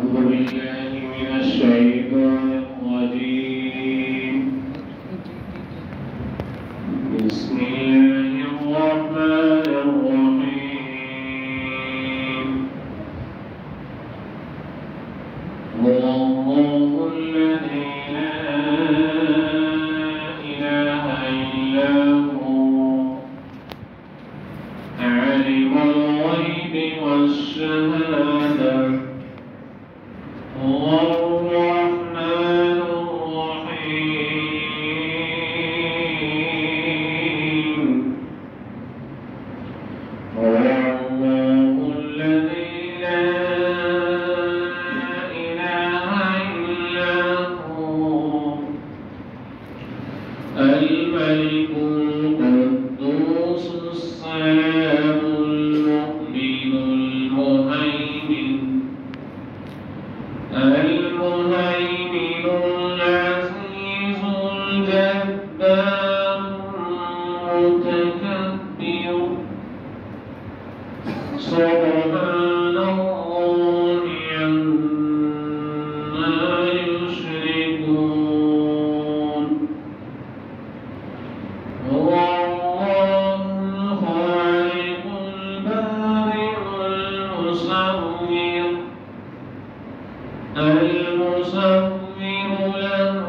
أعوذ بالله من الشيطان الرجيم. بسم الله الرحمن الرحيم. هو الله الذي لا إله إلا هو عالم الغيب والشهادة هو الرحمن الرحيم. هو الله الذي لا إله إلا هو الملك القدوس السلام المؤمن المهيمن العزيز الجبار المتكبر سبحان الله عما يشركون. هو الله الخالق البارئ المصور له